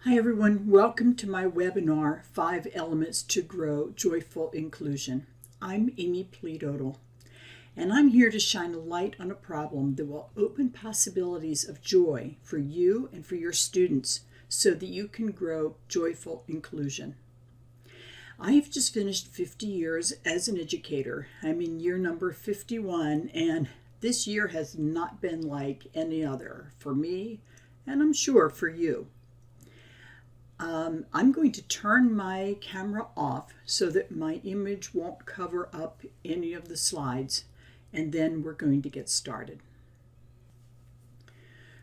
Hi everyone, welcome to my webinar, 5 Elements to Grow Joyful Inclusion. I'm Amy Pleet-Odle, and I'm here to shine a light on a problem that will open possibilities of joy for you and for your students so that you can grow joyful inclusion. I have just finished 50 years as an educator. I'm in year number 51, and this year has not been like any other for me, and I'm sure for you. I'm going to turn my camera off so that my image won't cover up any of the slides, and then we're going to get started.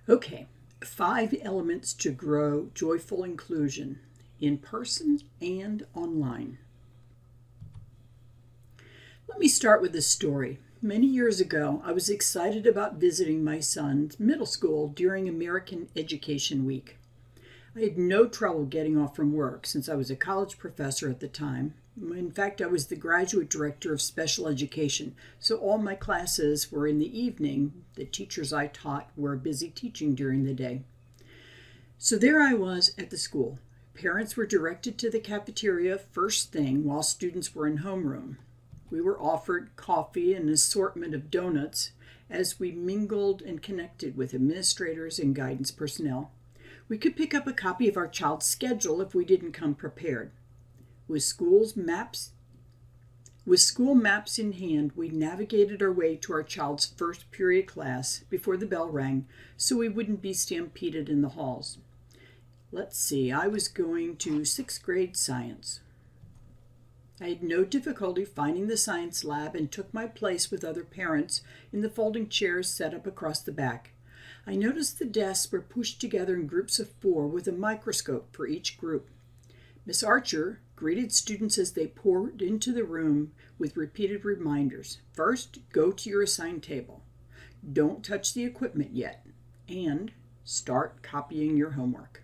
Okay, 5 elements to grow joyful inclusion in person and online. Let me start with a story. Many years ago, I was excited about visiting my son's middle school during American Education Week. I had no trouble getting off from work since I was a college professor at the time. In fact, I was the graduate director of special education, so all my classes were in the evening. The teachers I taught were busy teaching during the day. So there I was at the school. Parents were directed to the cafeteria first thing while students were in homeroom. We were offered coffee and an assortment of donuts as we mingled and connected with administrators and guidance personnel. We could pick up a copy of our child's schedule if we didn't come prepared. With school maps in hand, we navigated our way to our child's first period class before the bell rang, so we wouldn't be stampeded in the halls. Let's see, I was going to 6th grade science. I had no difficulty finding the science lab and took my place with other parents in the folding chairs set up across the back. I noticed the desks were pushed together in groups of 4 with a microscope for each group. Miss Archer greeted students as they poured into the room with repeated reminders. First, go to your assigned table. Don't touch the equipment yet. And start copying your homework.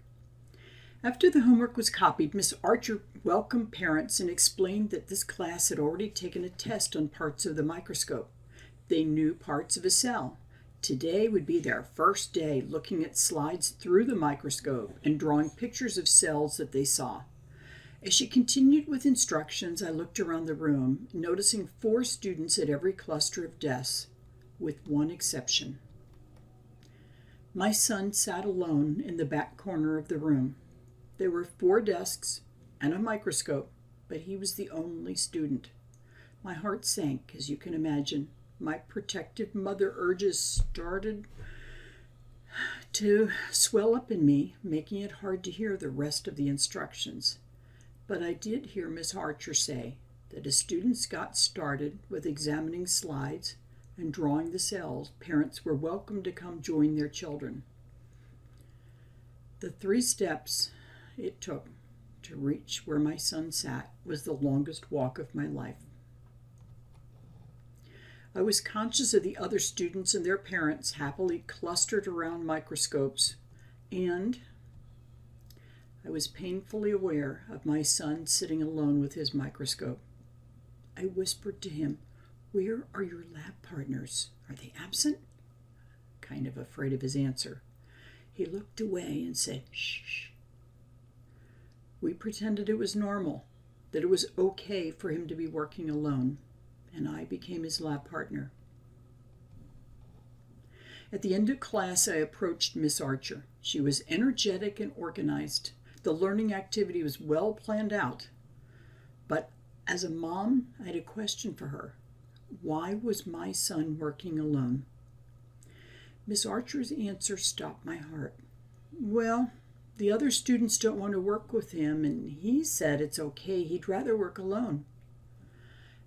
After the homework was copied, Miss Archer welcomed parents and explained that this class had already taken a test on parts of the microscope. They knew parts of a cell. Today would be their first day looking at slides through the microscope and drawing pictures of cells that they saw. As she continued with instructions, I looked around the room, noticing 4 students at every cluster of desks, with one exception. My son sat alone in the back corner of the room. There were 4 desks and a microscope, but he was the only student. My heart sank, as you can imagine. My protective mother urges started to swell up in me, making it hard to hear the rest of the instructions. But I did hear Miss Archer say that as students got started with examining slides and drawing the cells, parents were welcome to come join their children. The 3 steps it took to reach where my son sat was the longest walk of my life. I was conscious of the other students and their parents happily clustered around microscopes, and I was painfully aware of my son sitting alone with his microscope. I whispered to him, "Where are your lab partners? Are they absent?" Kind of afraid of his answer. He looked away and said, "Shh." We pretended it was normal, that it was okay for him to be working alone, and I became his lab partner. At the end of class, I approached Miss Archer. She was energetic and organized. The learning activity was well planned out. But as a mom, I had a question for her. Why was my son working alone? Miss Archer's answer stopped my heart. Well, the other students don't want to work with him, and he said it's okay. He'd rather work alone.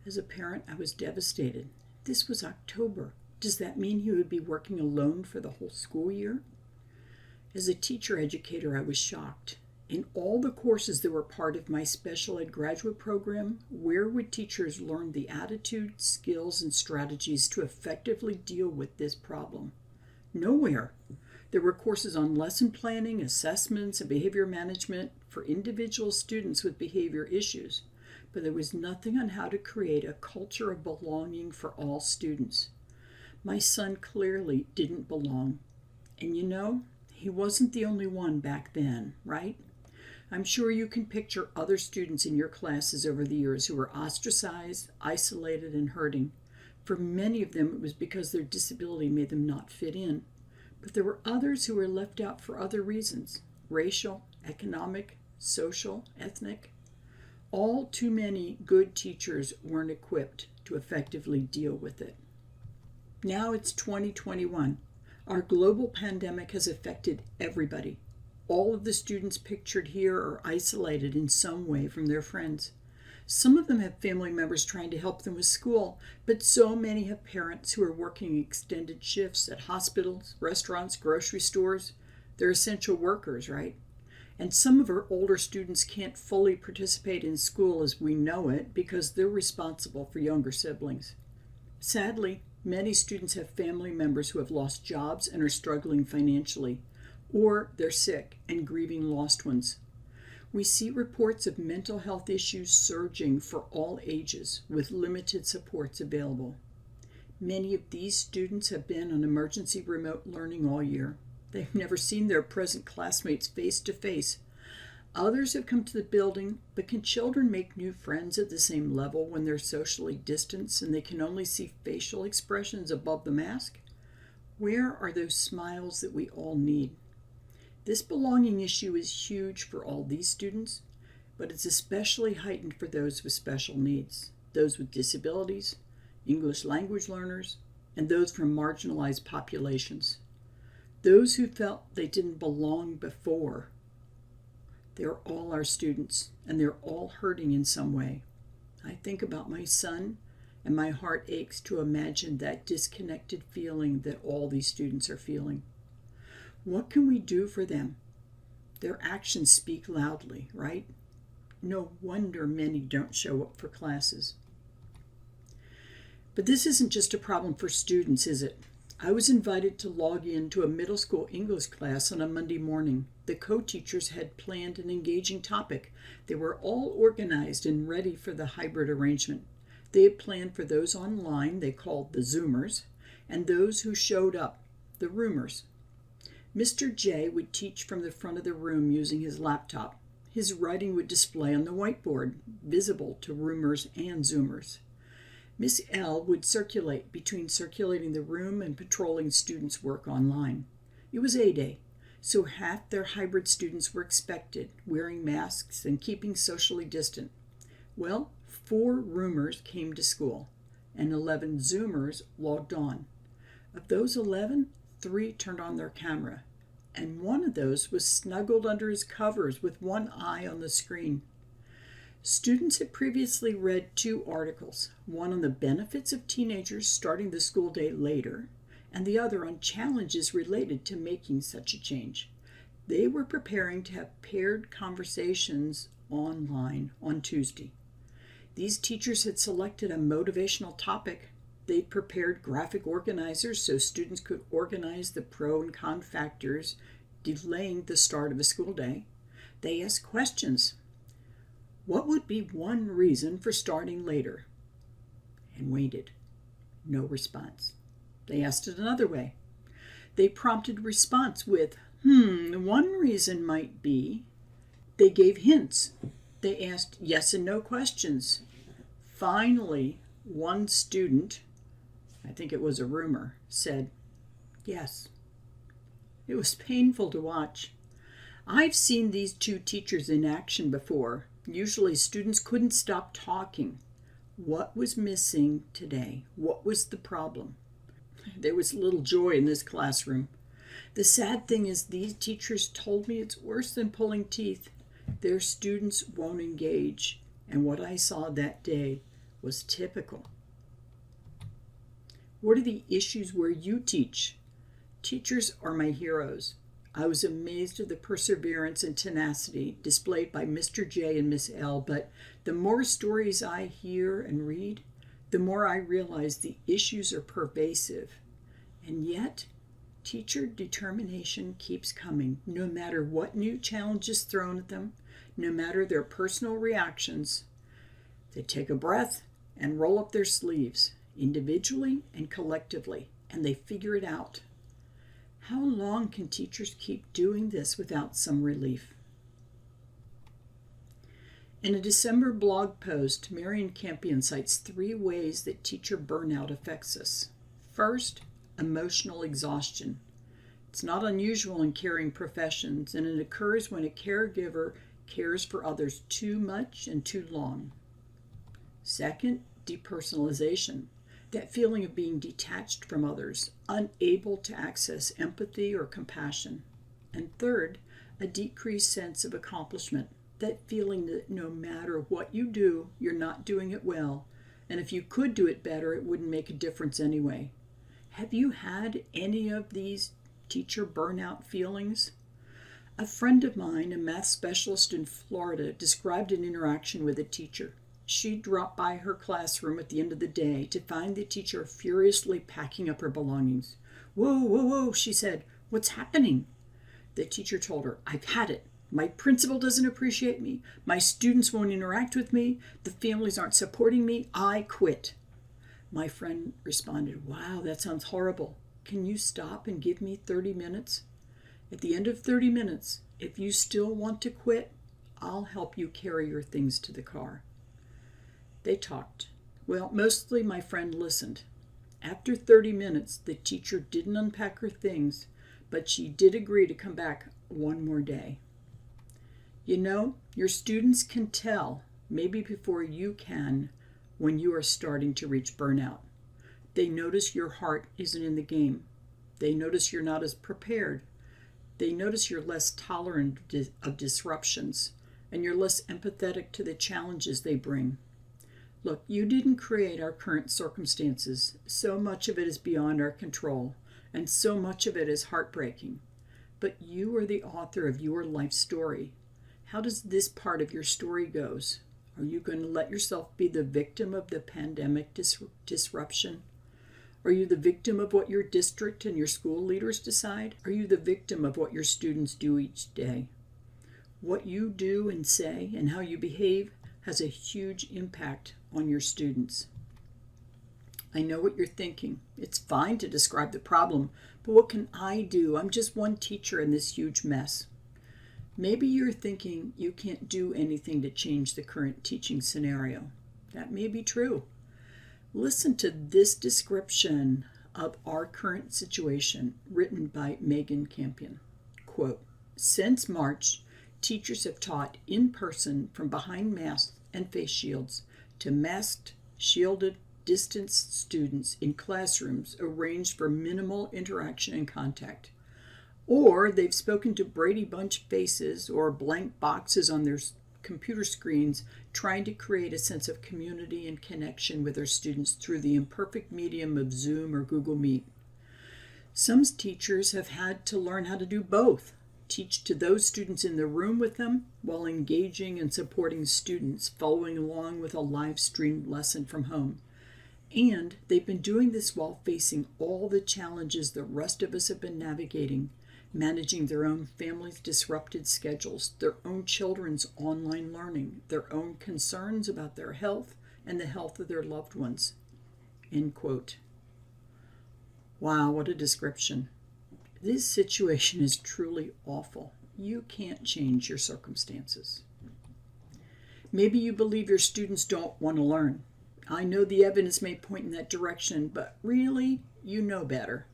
As a parent, I was devastated. This was October. Does that mean he would be working alone for the whole school year? As a teacher educator, I was shocked. In all the courses that were part of my special ed graduate program, where would teachers learn the attitudes, skills, and strategies to effectively deal with this problem? Nowhere. There were courses on lesson planning, assessments, and behavior management for individual students with behavior issues, but there was nothing on how to create a culture of belonging for all students. My son clearly didn't belong. And you know, he wasn't the only one back then, right? I'm sure you can picture other students in your classes over the years who were ostracized, isolated, and hurting. For many of them, it was because their disability made them not fit in. But there were others who were left out for other reasons: racial, economic, social, ethnic. All too many good teachers weren't equipped to effectively deal with it. Now it's 2021. Our global pandemic has affected everybody. All of the students pictured here are isolated in some way from their friends. Some of them have family members trying to help them with school, but so many have parents who are working extended shifts at hospitals, restaurants, grocery stores. They're essential workers, right? And some of our older students can't fully participate in school as we know it because they're responsible for younger siblings. Sadly, many students have family members who have lost jobs and are struggling financially, or they're sick and grieving lost ones. We see reports of mental health issues surging for all ages with limited supports available. Many of these students have been on emergency remote learning all year. They've never seen their present classmates face to face. Others have come to the building, but can children make new friends at the same level when they're socially distanced and they can only see facial expressions above the mask? Where are those smiles that we all need? This belonging issue is huge for all these students, but it's especially heightened for those with special needs, those with disabilities, English language learners, and those from marginalized populations. Those who felt they didn't belong before. They're all our students, and they're all hurting in some way. I think about my son, and my heart aches to imagine that disconnected feeling that all these students are feeling. What can we do for them? Their actions speak loudly, right? No wonder many don't show up for classes. But this isn't just a problem for students, is it? I was invited to log in to a middle school English class on a Monday morning. The co-teachers had planned an engaging topic. They were all organized and ready for the hybrid arrangement. They had planned for those online, they called the Zoomers, and those who showed up, the Roomers. Mr. J would teach from the front of the room using his laptop. His writing would display on the whiteboard, visible to Roomers and Zoomers. Miss L would circulate between circulating the room and patrolling students' work online. It was A-Day, so half their hybrid students were expected, wearing masks and keeping socially distant. Well, 4 Roomers came to school, and 11 Zoomers logged on. Of those 11, 3 turned on their camera, and one of those was snuggled under his covers with one eye on the screen. Students had previously read 2 articles, one on the benefits of teenagers starting the school day later, and the other on challenges related to making such a change. They were preparing to have paired conversations online on Tuesday. These teachers had selected a motivational topic. They'd prepared graphic organizers so students could organize the pro and con factors delaying the start of a school day. They asked questions. What would be one reason for starting later? And waited. No response. They asked it another way. They prompted response with, one reason might be. They gave hints. They asked yes and no questions. Finally, one student, I think it was a Roomer, said, yes. It was painful to watch. I've seen these 2 teachers in action before. Usually students couldn't stop talking. What was missing today? What was the problem? There was little joy in this classroom. The sad thing is these teachers told me it's worse than pulling teeth. Their students won't engage, and what I saw that day was typical. What are the issues where you teach? Teachers are my heroes. I was amazed at the perseverance and tenacity displayed by Mr. J and Miss L, but the more stories I hear and read, the more I realize the issues are pervasive. And yet, teacher determination keeps coming, no matter what new challenge is thrown at them, no matter their personal reactions. They take a breath and roll up their sleeves, individually and collectively, and they figure it out. How long can teachers keep doing this without some relief? In a December blog post, Marion Campion cites 3 ways that teacher burnout affects us. First, emotional exhaustion. It's not unusual in caring professions, and it occurs when a caregiver cares for others too much and too long. Second, depersonalization. That feeling of being detached from others, unable to access empathy or compassion. And third, a decreased sense of accomplishment. That feeling that no matter what you do, you're not doing it well, and if you could do it better, it wouldn't make a difference anyway. Have you had any of these teacher burnout feelings? A friend of mine, a math specialist in Florida, described an interaction with a teacher. She dropped by her classroom at the end of the day to find the teacher furiously packing up her belongings. "Whoa, whoa, whoa," she said. "What's happening?" The teacher told her, "I've had it. My principal doesn't appreciate me. My students won't interact with me. The families aren't supporting me. I quit." My friend responded, "Wow, that sounds horrible. Can you stop and give me 30 minutes? At the end of 30 minutes, if you still want to quit, I'll help you carry your things to the car." They talked. Well, mostly my friend listened. After 30 minutes, the teacher didn't unpack her things, but she did agree to come back one more day. You know, your students can tell, maybe before you can, when you are starting to reach burnout. They notice your heart isn't in the game. They notice you're not as prepared. They notice you're less tolerant of disruptions, and you're less empathetic to the challenges they bring. Look, you didn't create our current circumstances. So much of it is beyond our control, and so much of it is heartbreaking. But you are the author of your life story. How does this part of your story goes? Are you going to let yourself be the victim of the pandemic disruption? Are you the victim of what your district and your school leaders decide? Are you the victim of what your students do each day? What you do and say and how you behave has a huge impact on your students. I know what you're thinking. It's fine to describe the problem, but what can I do? I'm just one teacher in this huge mess. Maybe you're thinking you can't do anything to change the current teaching scenario. That may be true. Listen to this description of our current situation written by Megan Campion. Quote, "Since March, teachers have taught in person from behind masks and face shields to masked, shielded, distanced students in classrooms arranged for minimal interaction and contact. Or they've spoken to Brady Bunch faces or blank boxes on their computer screens, trying to create a sense of community and connection with their students through the imperfect medium of Zoom or Google Meet. Some teachers have had to learn how to do both, teach to those students in the room with them while engaging and supporting students following along with a live-streamed lesson from home. And they've been doing this while facing all the challenges the rest of us have been navigating, managing their own families' disrupted schedules, their own children's online learning, their own concerns about their health and the health of their loved ones." End quote. Wow, what a description. This situation is truly awful. You can't change your circumstances. Maybe you believe your students don't want to learn. I know the evidence may point in that direction, but really, you know better.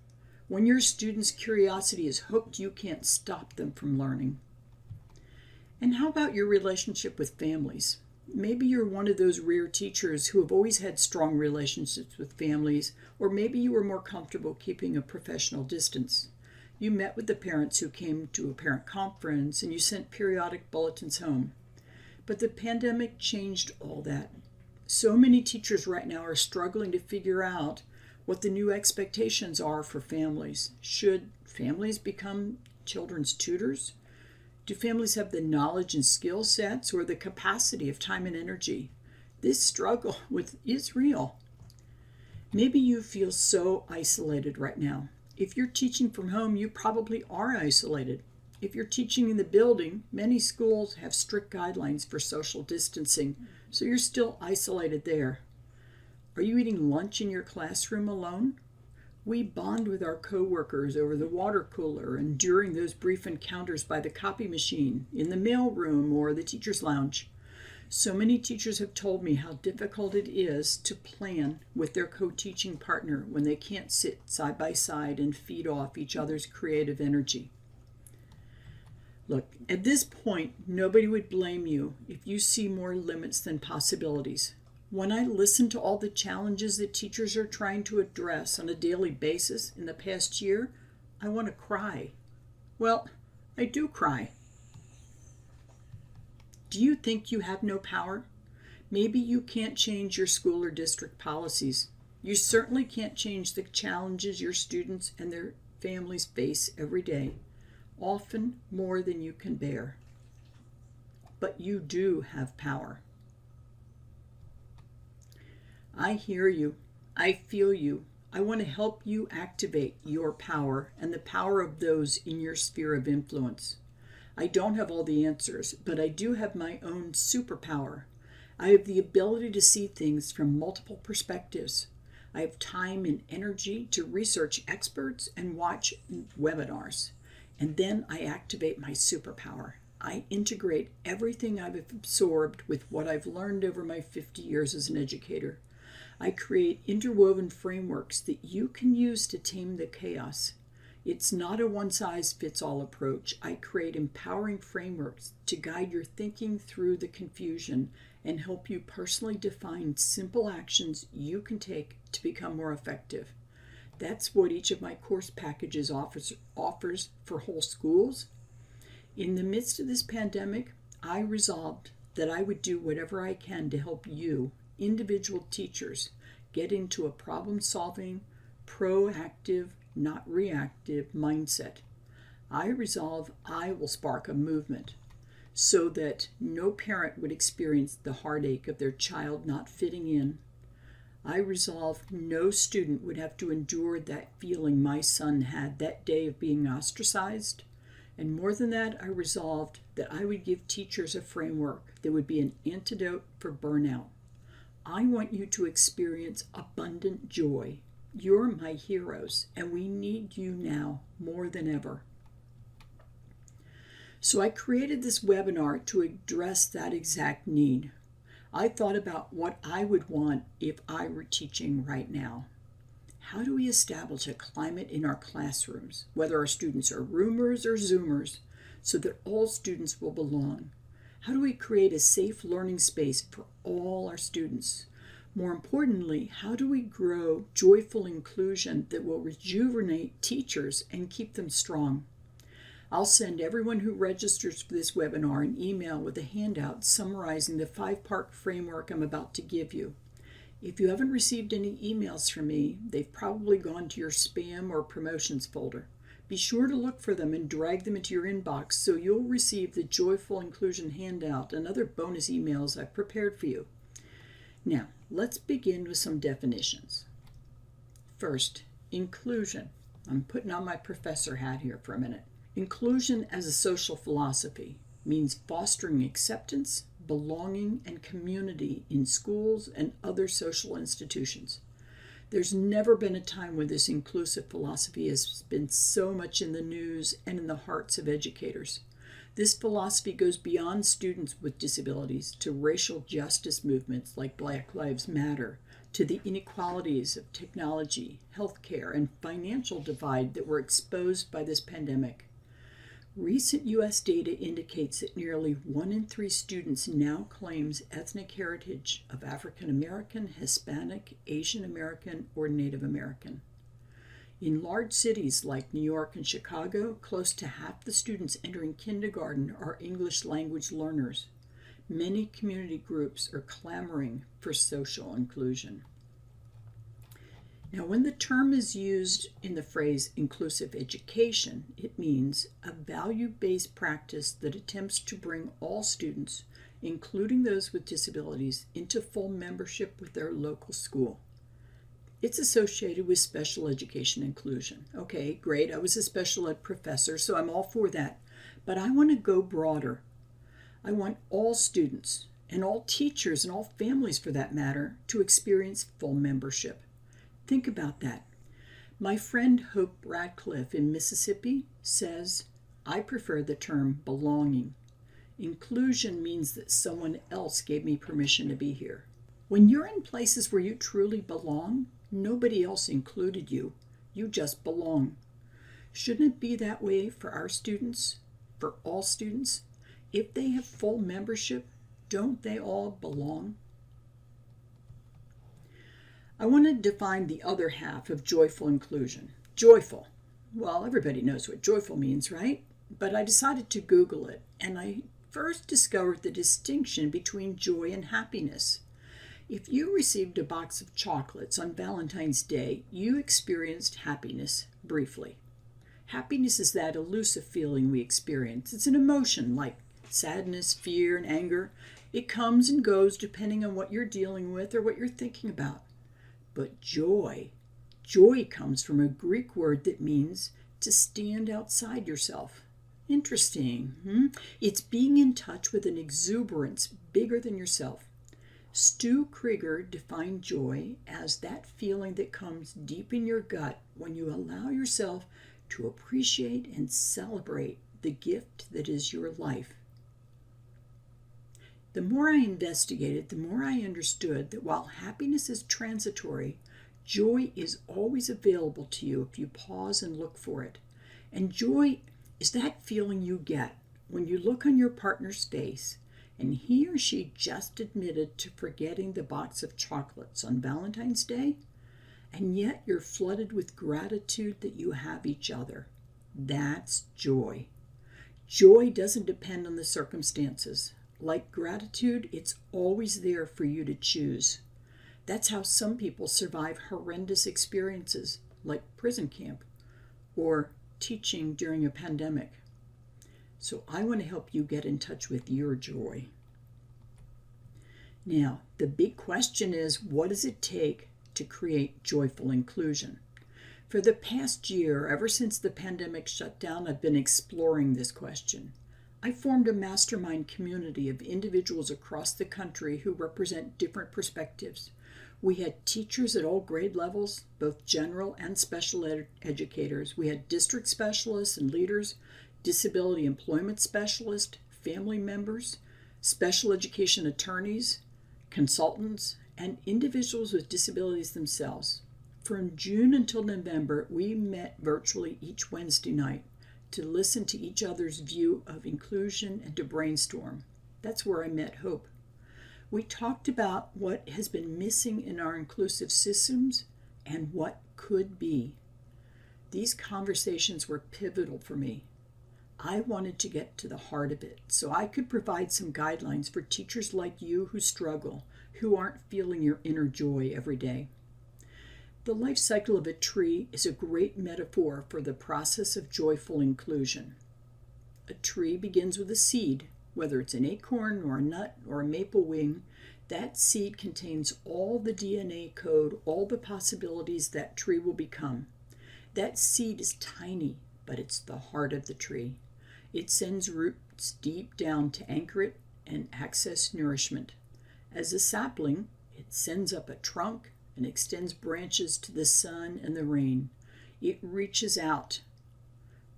When your students' curiosity is hooked, you can't stop them from learning. And how about your relationship with families? Maybe you're one of those rare teachers who have always had strong relationships with families, or maybe you were more comfortable keeping a professional distance. You met with the parents who came to a parent conference, and you sent periodic bulletins home. But the pandemic changed all that. So many teachers right now are struggling to figure out what the new expectations are for families. Should families become children's tutors? Do families have the knowledge and skill sets or the capacity of time and energy? This struggle is real. Maybe you feel so isolated right now. If you're teaching from home, you probably are isolated. If you're teaching in the building, many schools have strict guidelines for social distancing, so you're still isolated there. Are you eating lunch in your classroom alone? We bond with our coworkers over the water cooler and during those brief encounters by the copy machine, in the mail room, or the teacher's lounge. So many teachers have told me how difficult it is to plan with their co-teaching partner when they can't sit side by side and feed off each other's creative energy. Look, at this point, nobody would blame you if you see more limits than possibilities. When I listen to all the challenges that teachers are trying to address on a daily basis in the past year, I want to cry. Well, I do cry. Do you think you have no power? Maybe you can't change your school or district policies. You certainly can't change the challenges your students and their families face every day, often more than you can bear. But you do have power. I hear you. I feel you. I want to help you activate your power and the power of those in your sphere of influence. I don't have all the answers, but I do have my own superpower. I have the ability to see things from multiple perspectives. I have time and energy to research experts and watch webinars. And then I activate my superpower. I integrate everything I've absorbed with what I've learned over my 50 years as an educator. I create interwoven frameworks that you can use to tame the chaos. It's not a one-size-fits-all approach. I create empowering frameworks to guide your thinking through the confusion and help you personally define simple actions you can take to become more effective. That's what each of my course packages offers for whole schools. In the midst of this pandemic, I resolved that I would do whatever I can to help you, individual teachers, get into a problem-solving, proactive, not reactive mindset. I resolve I will spark a movement so that no parent would experience the heartache of their child not fitting in. I resolve no student would have to endure that feeling my son had that day of being ostracized. And more than that, I resolved that I would give teachers a framework that would be an antidote for burnout. I want you to experience abundant joy. You're my heroes, and we need you now more than ever. So I created this webinar to address that exact need. I thought about what I would want if I were teaching right now. How do we establish a climate in our classrooms, whether our students are roomers or Zoomers, so that all students will belong? How do we create a safe learning space for all our students? More importantly, how do we grow joyful inclusion that will rejuvenate teachers and keep them strong? I'll send everyone who registers for this webinar an email with a handout summarizing the 5-part framework I'm about to give you. If you haven't received any emails from me, they've probably gone to your spam or promotions folder. Be sure to look for them and drag them into your inbox so you'll receive the Joyful Inclusion handout and other bonus emails I've prepared for you. Now, let's begin with some definitions. First, inclusion. I'm putting on my professor hat here for a minute. Inclusion as a social philosophy means fostering acceptance, belonging, and community in schools and other social institutions. There's never been a time when this inclusive philosophy has been so much in the news and in the hearts of educators. This philosophy goes beyond students with disabilities to racial justice movements like Black Lives Matter, to the inequalities of technology, healthcare, and financial divide that were exposed by this pandemic. Recent U.S. data indicates that nearly 1 in 3 students now claims ethnic heritage of African American, Hispanic, Asian American, or Native American. In large cities like New York and Chicago, close to half the students entering kindergarten are English language learners. Many community groups are clamoring for social inclusion. Now, when the term is used in the phrase inclusive education, it means a value-based practice that attempts to bring all students, including those with disabilities, into full membership with their local school. It's associated with special education inclusion. Okay, great, I was a special ed professor, so I'm all for that. But I want to go broader. I want all students, and all teachers, and all families for that matter, to experience full membership. Think about that. My friend Hope Radcliffe in Mississippi says, I prefer the term belonging. Inclusion means that someone else gave me permission to be here. When you're in places where you truly belong, nobody else included you. You just belong. Shouldn't it be that way for our students, for all students? If they have full membership, don't they all belong? I want to define the other half of joyful inclusion. Joyful. Well, everybody knows what joyful means, right? But I decided to Google it, and I first discovered the distinction between joy and happiness. If you received a box of chocolates on Valentine's Day, you experienced happiness briefly. Happiness is that elusive feeling we experience. It's an emotion like sadness, fear, and anger. It comes and goes depending on what you're dealing with or what you're thinking about. But joy comes from a Greek word that means to stand outside yourself. Interesting. It's being in touch with an exuberance bigger than yourself. Stu Krieger defined joy as that feeling that comes deep in your gut when you allow yourself to appreciate and celebrate the gift that is your life. The more I investigated, the more I understood that while happiness is transitory, joy is always available to you if you pause and look for it. And joy is that feeling you get when you look on your partner's face and he or she just admitted to forgetting the box of chocolates on Valentine's Day, and yet you're flooded with gratitude that you have each other. That's joy. Joy doesn't depend on the circumstances. Like gratitude, it's always there for you to choose. That's how some people survive horrendous experiences, like prison camp or teaching during a pandemic. So I want to help you get in touch with your joy. Now, the big question is, what does it take to create joyful inclusion? For the past year, ever since the pandemic shut down, I've been exploring this question. I formed a mastermind community of individuals across the country who represent different perspectives. We had teachers at all grade levels, both general and special educators. We had district specialists and leaders, disability employment specialists, family members, special education attorneys, consultants, and individuals with disabilities themselves. From June until November, we met virtually each Wednesday night to listen to each other's view of inclusion and to brainstorm. That's where I met Hope. We talked about what has been missing in our inclusive systems and what could be. These conversations were pivotal for me. I wanted to get to the heart of it so I could provide some guidelines for teachers like you who struggle, who aren't feeling your inner joy every day. The life cycle of a tree is a great metaphor for the process of joyful inclusion. A tree begins with a seed, whether it's an acorn or a nut or a maple wing. That seed contains all the DNA code, all the possibilities that tree will become. That seed is tiny, but it's the heart of the tree. It sends roots deep down to anchor it and access nourishment. As a sapling, it sends up a trunk and extends branches to the sun and the rain. It reaches out.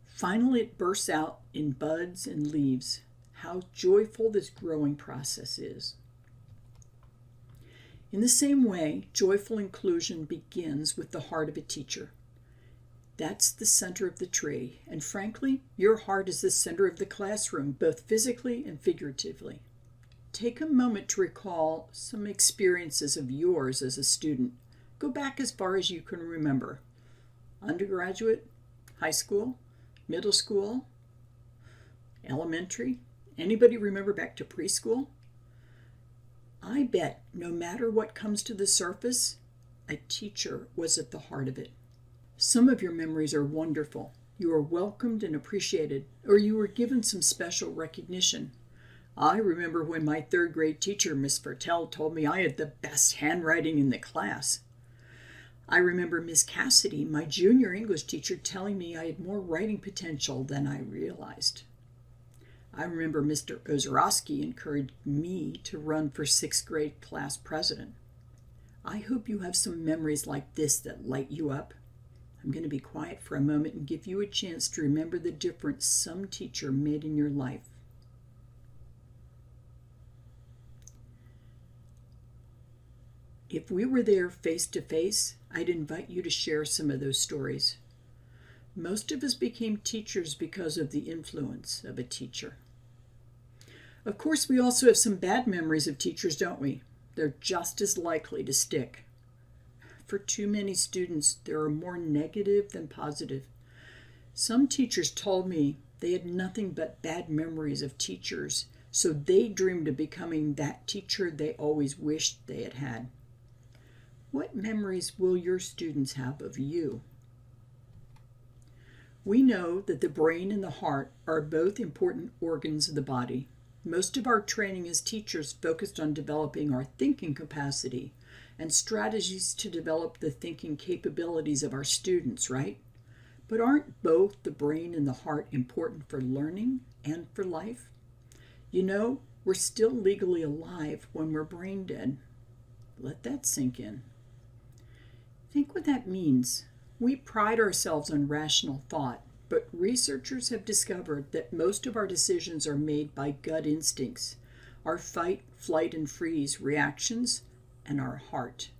Finally, it bursts out in buds and leaves. How joyful this growing process is. In the same way, joyful inclusion begins with the heart of a teacher. That's the center of the tree, and frankly, your heart is the center of the classroom, both physically and figuratively. Take a moment to recall some experiences of yours as a student. Go back as far as you can remember. Undergraduate, high school, middle school, elementary. Anybody remember back to preschool? I bet no matter what comes to the surface, a teacher was at the heart of it. Some of your memories are wonderful. You were welcomed and appreciated, or you were given some special recognition. I remember when my third grade teacher, Miss Fertel, told me I had the best handwriting in the class. I remember Miss Cassidy, my junior English teacher, telling me I had more writing potential than I realized. I remember Mr. Ozorowski encouraged me to run for sixth grade class president. I hope you have some memories like this that light you up. I'm going to be quiet for a moment and give you a chance to remember the difference some teacher made in your life. If we were there face to face, I'd invite you to share some of those stories. Most of us became teachers because of the influence of a teacher. Of course, we also have some bad memories of teachers, don't we? They're just as likely to stick. For too many students, there are more negative than positive. Some teachers told me they had nothing but bad memories of teachers, so they dreamed of becoming that teacher they always wished they had had. What memories will your students have of you? We know that the brain and the heart are both important organs of the body. Most of our training as teachers focused on developing our thinking capacity and strategies to develop the thinking capabilities of our students, right? But aren't both the brain and the heart important for learning and for life? You know, we're still legally alive when we're brain dead. Let that sink in. Think what that means. We pride ourselves on rational thought, but researchers have discovered that most of our decisions are made by gut instincts, our fight, flight, and freeze reactions, and our heart.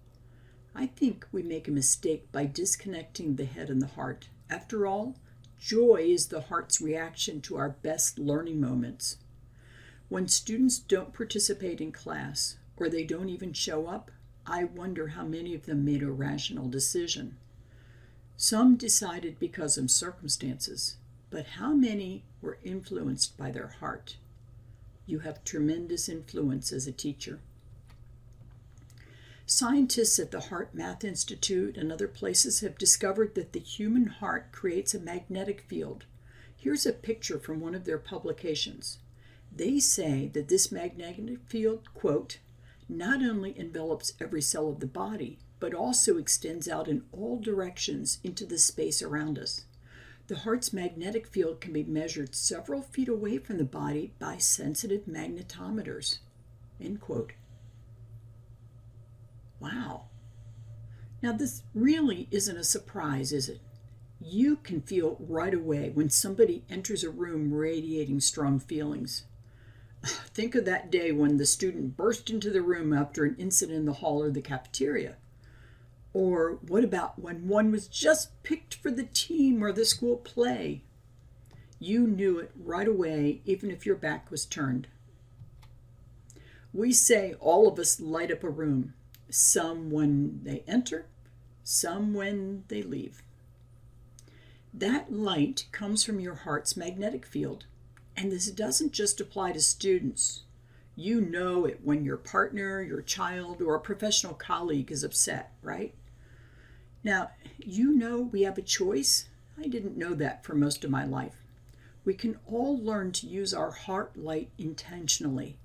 I think we make a mistake by disconnecting the head and the heart. After all, joy is the heart's reaction to our best learning moments. When students don't participate in class, or they don't even show up, I wonder how many of them made a rational decision. Some decided because of circumstances, but how many were influenced by their heart? You have tremendous influence as a teacher. Scientists at the Heart Math Institute and other places have discovered that the human heart creates a magnetic field. Here's a picture from one of their publications. They say that this magnetic field, quote, not only envelops every cell of the body, but also extends out in all directions into the space around us. The heart's magnetic field can be measured several feet away from the body by sensitive magnetometers, end quote. Wow. Now this really isn't a surprise, is it? You can feel right away when somebody enters a room radiating strong feelings. Think of that day when the student burst into the room after an incident in the hall or the cafeteria. Or what about when one was just picked for the team or the school play? You knew it right away, even if your back was turned. We say all of us light up a room, some when they enter, some when they leave. That light comes from your heart's magnetic field. And this doesn't just apply to students. You know it when your partner, your child, or a professional colleague is upset, right? Now, you know we have a choice. I didn't know that for most of my life. We can all learn to use our heart light intentionally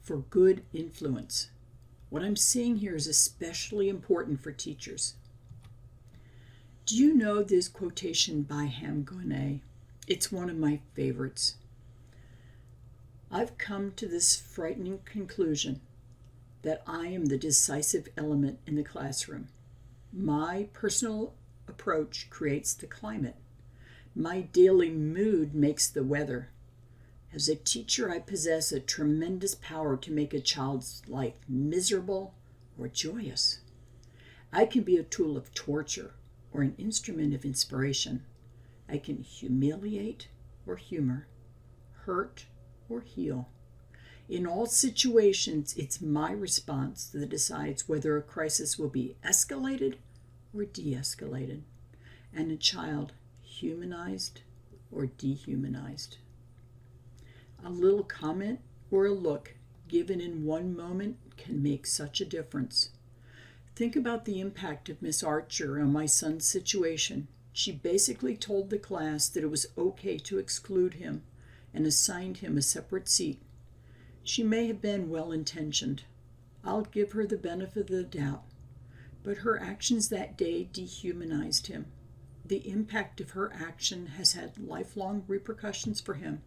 for good influence. What I'm saying here is especially important for teachers. Do you know this quotation by Ham Gonnet? It's one of my favorites. I've come to this frightening conclusion that I am the decisive element in the classroom. My personal approach creates the climate. My daily mood makes the weather. As a teacher, I possess a tremendous power to make a child's life miserable or joyous. I can be a tool of torture or an instrument of inspiration. I can humiliate or humor, hurt or heal. In all situations, it's my response that decides whether a crisis will be escalated or de-escalated, and a child humanized or dehumanized. A little comment or a look given in one moment can make such a difference. Think about the impact of Miss Archer on my son's situation. She basically told the class that it was okay to exclude him and assigned him a separate seat. She may have been well-intentioned. I'll give her the benefit of the doubt. But her actions that day dehumanized him. The impact of her action has had lifelong repercussions for him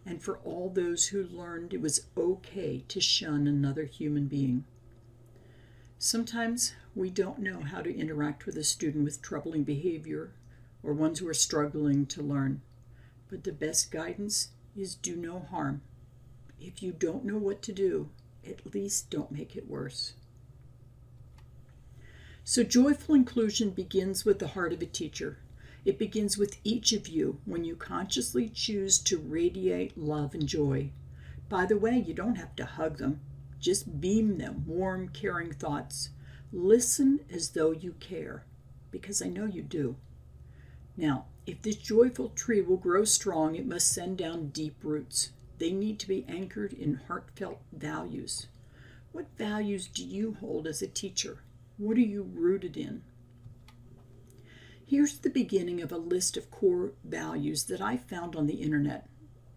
and for all those who learned it was okay to shun another human being. Sometimes we don't know how to interact with a student with troubling behavior or ones who are struggling to learn. But the best guidance is do no harm. If you don't know what to do, at least don't make it worse. So joyful inclusion begins with the heart of a teacher. It begins with each of you when you consciously choose to radiate love and joy. By the way, you don't have to hug them. Just beam them warm, caring thoughts. Listen as though you care, because I know you do. Now, if this joyful tree will grow strong, it must send down deep roots. They need to be anchored in heartfelt values. What values do you hold as a teacher? What are you rooted in? Here's the beginning of a list of core values that I found on the internet.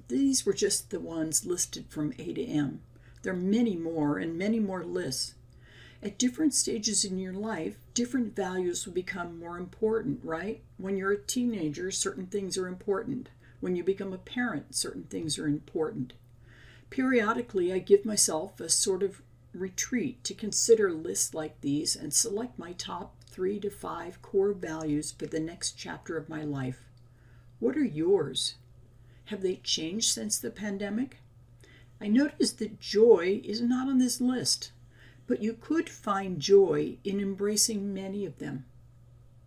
These were just the ones listed from A to M. There are many more and many more lists. At different stages in your life, different values will become more important, right? When you're a teenager, certain things are important. When you become a parent, certain things are important. Periodically, I give myself a sort of retreat to consider lists like these and select my top 3 to 5 core values for the next chapter of my life. What are yours? Have they changed since the pandemic? I noticed that joy is not on this list, but you could find joy in embracing many of them,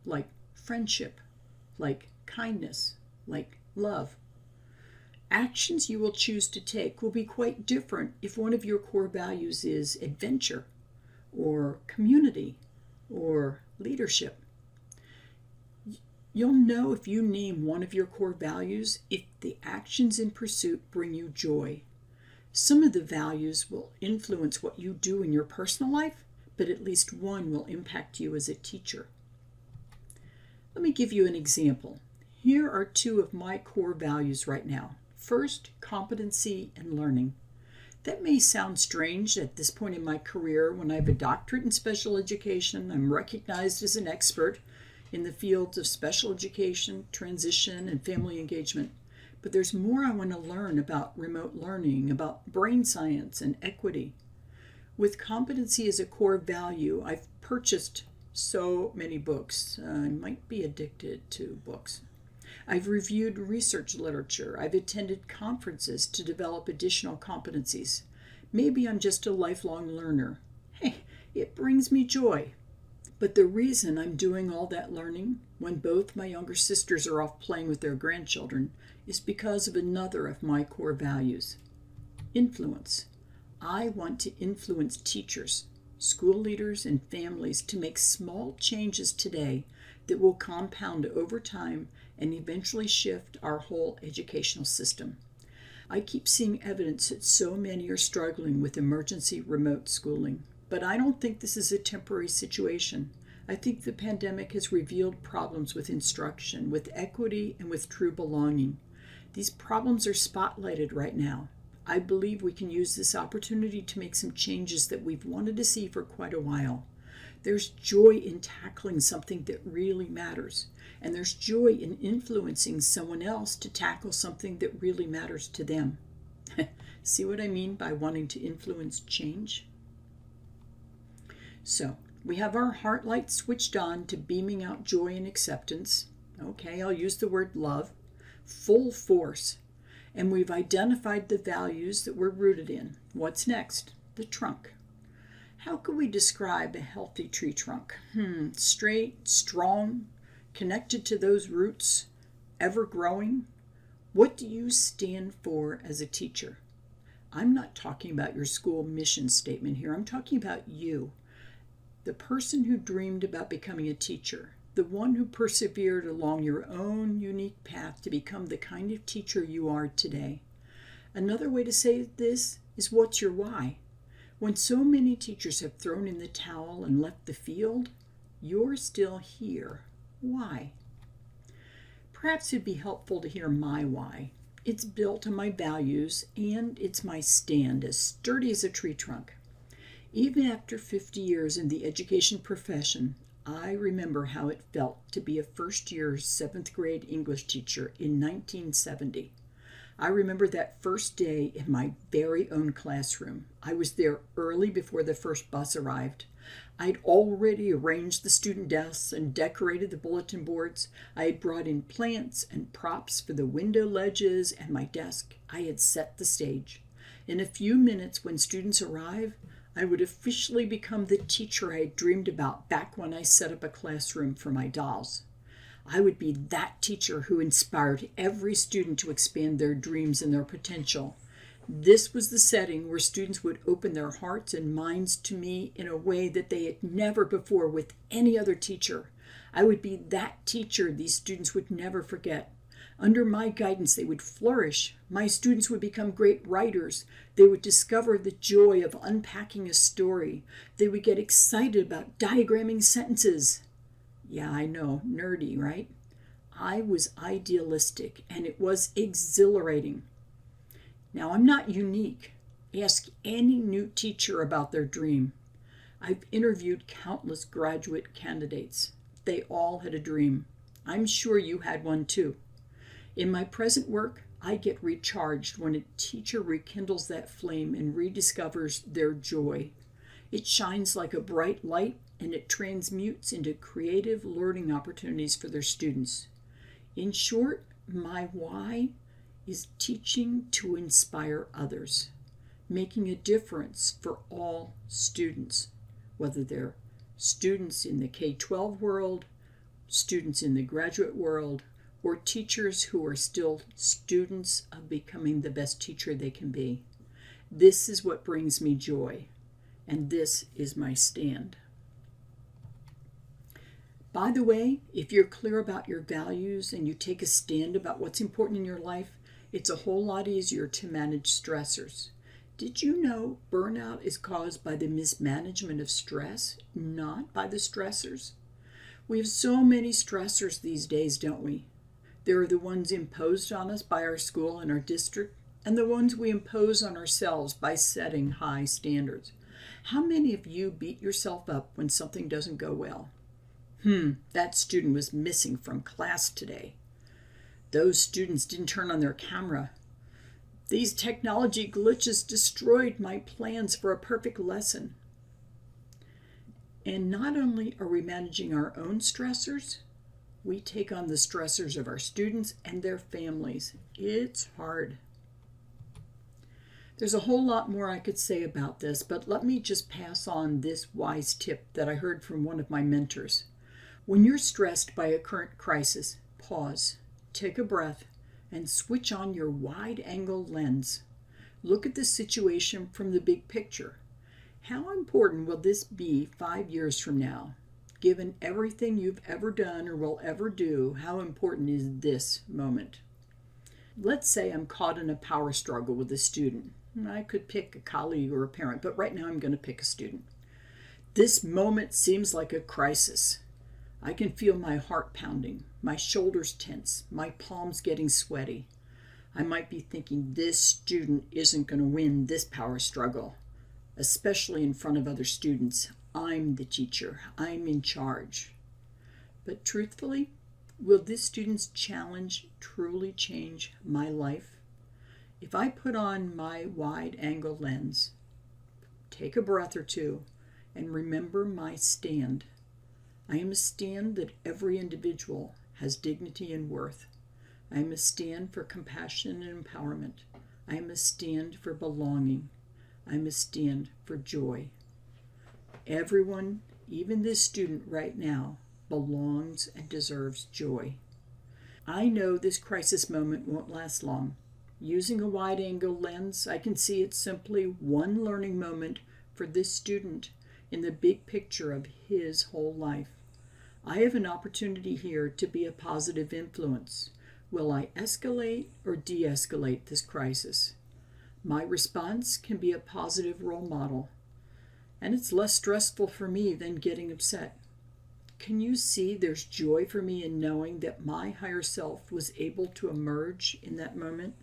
like friendship, like kindness, like love. Actions you will choose to take will be quite different if one of your core values is adventure, or community, or leadership. You'll know if you name one of your core values if the actions in pursuit bring you joy. Some of the values will influence what you do in your personal life, but at least one will impact you as a teacher. Let me give you an example. Here are 2 of my core values right now. First, competency and learning. That may sound strange at this point in my career when I have a doctorate in special education. I'm recognized as an expert in the fields of special education, transition, and family engagement. But there's more I want to learn about remote learning, about brain science and equity. With competency as a core value, I've purchased so many books. I might be addicted to books. I've reviewed research literature. I've attended conferences to develop additional competencies. Maybe I'm just a lifelong learner. Hey, it brings me joy. But the reason I'm doing all that learning when both my younger sisters are off playing with their grandchildren is because of another of my core values: influence. I want to influence teachers, school leaders, and families to make small changes today that will compound over time and eventually shift our whole educational system. I keep seeing evidence that so many are struggling with emergency remote schooling. But I don't think this is a temporary situation. I think the pandemic has revealed problems with instruction, with equity, and with true belonging. These problems are spotlighted right now. I believe we can use this opportunity to make some changes that we've wanted to see for quite a while. There's joy in tackling something that really matters, and there's joy in influencing someone else to tackle something that really matters to them. See what I mean by wanting to influence change? So, we have our heart light switched on to beaming out joy and acceptance. Okay, I'll use the word love. Full force. And we've identified the values that we're rooted in. What's next? The trunk. How could we describe a healthy tree trunk? Straight, strong, connected to those roots, ever growing? What do you stand for as a teacher? I'm not talking about your school mission statement here. I'm talking about you. The person who dreamed about becoming a teacher, the one who persevered along your own unique path to become the kind of teacher you are today. Another way to say this is, what's your why? When so many teachers have thrown in the towel and left the field, you're still here. Why? Perhaps it'd be helpful to hear my why. It's built on my values, and it's my stand, as sturdy as a tree trunk. Even after 50 years in the education profession, I remember how it felt to be a first-year 7th grade English teacher in 1970. I remember that first day in my very own classroom. I was there early before the first bus arrived. I'd already arranged the student desks and decorated the bulletin boards. I had brought in plants and props for the window ledges and my desk. I had set the stage. In a few minutes, when students arrived, I would officially become the teacher I had dreamed about back when I set up a classroom for my dolls. I would be that teacher who inspired every student to expand their dreams and their potential. This was the setting where students would open their hearts and minds to me in a way that they had never before with any other teacher. I would be that teacher these students would never forget. Under my guidance, they would flourish. My students would become great writers. They would discover the joy of unpacking a story. They would get excited about diagramming sentences. Yeah, I know, nerdy, right? I was idealistic, and it was exhilarating. Now, I'm not unique. Ask any new teacher about their dream. I've interviewed countless graduate candidates. They all had a dream. I'm sure you had one too. In my present work, I get recharged when a teacher rekindles that flame and rediscovers their joy. It shines like a bright light, and it transmutes into creative learning opportunities for their students. In short, my why is teaching to inspire others, making a difference for all students, whether they're students in the K-12 world, students in the graduate world, or teachers who are still students of becoming the best teacher they can be. This is what brings me joy, and this is my stand. By the way, if you're clear about your values and you take a stand about what's important in your life, it's a whole lot easier to manage stressors. Did you know burnout is caused by the mismanagement of stress, not by the stressors? We have so many stressors these days, don't we? There are the ones imposed on us by our school and our district, and the ones we impose on ourselves by setting high standards. How many of you beat yourself up when something doesn't go well? That student was missing from class today. Those students didn't turn on their camera. These technology glitches destroyed my plans for a perfect lesson. And not only are we managing our own stressors, we take on the stressors of our students and their families. It's hard. There's a whole lot more I could say about this, but let me just pass on this wise tip that I heard from one of my mentors. When you're stressed by a current crisis, pause, take a breath, and switch on your wide-angle lens. Look at the situation from the big picture. How important will this be 5 years from now? Given everything you've ever done or will ever do, how important is this moment? Let's say I'm caught in a power struggle with a student. I could pick a colleague or a parent, but right now I'm going to pick a student. This moment seems like a crisis. I can feel my heart pounding, my shoulders tense, my palms getting sweaty. I might be thinking this student isn't going to win this power struggle, especially in front of other students. I'm the teacher. I'm in charge. But truthfully, will this student's challenge truly change my life? If I put on my wide-angle lens, take a breath or two, and remember my stand. I am a stand that every individual has dignity and worth. I am a stand for compassion and empowerment. I am a stand for belonging. I am a stand for joy. Everyone, even this student right now, belongs and deserves joy. I know this crisis moment won't last long. Using a wide-angle lens, I can see it's simply one learning moment for this student in the big picture of his whole life. I have an opportunity here to be a positive influence. Will I escalate or de-escalate this crisis? My response can be a positive role model, and it's less stressful for me than getting upset. Can you see there's joy for me in knowing that my higher self was able to emerge in that moment?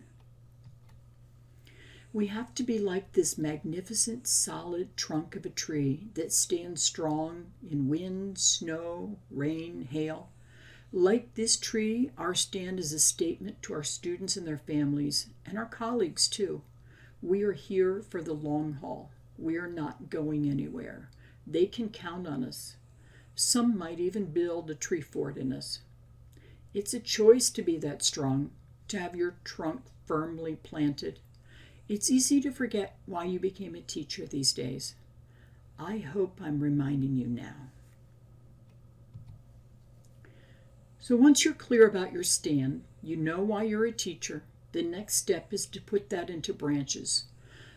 We have to be like this magnificent, solid trunk of a tree that stands strong in wind, snow, rain, hail. Like this tree, our stand is a statement to our students and their families, and our colleagues too. We are here for the long haul. We are not going anywhere. They can count on us. Some might even build a tree fort in us. It's a choice to be that strong, to have your trunk firmly planted. It's easy to forget why you became a teacher these days. I hope I'm reminding you now. So once you're clear about your stand, you know why you're a teacher, the next step is to put that into branches.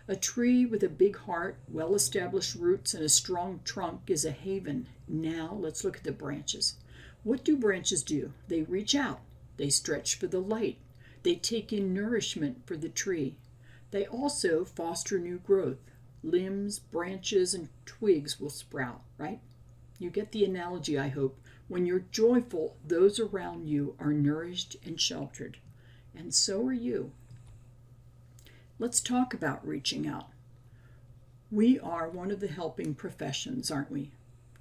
A tree with a big heart, well-established roots, and a strong trunk is a haven. Now let's look at the branches. What do branches do? They reach out. They stretch for the light. They take in nourishment for the tree. They also foster new growth. Limbs, branches, and twigs will sprout, right? You get the analogy, I hope. When you're joyful, those around you are nourished and sheltered. And so are you. Let's talk about reaching out. We are one of the helping professions, aren't we?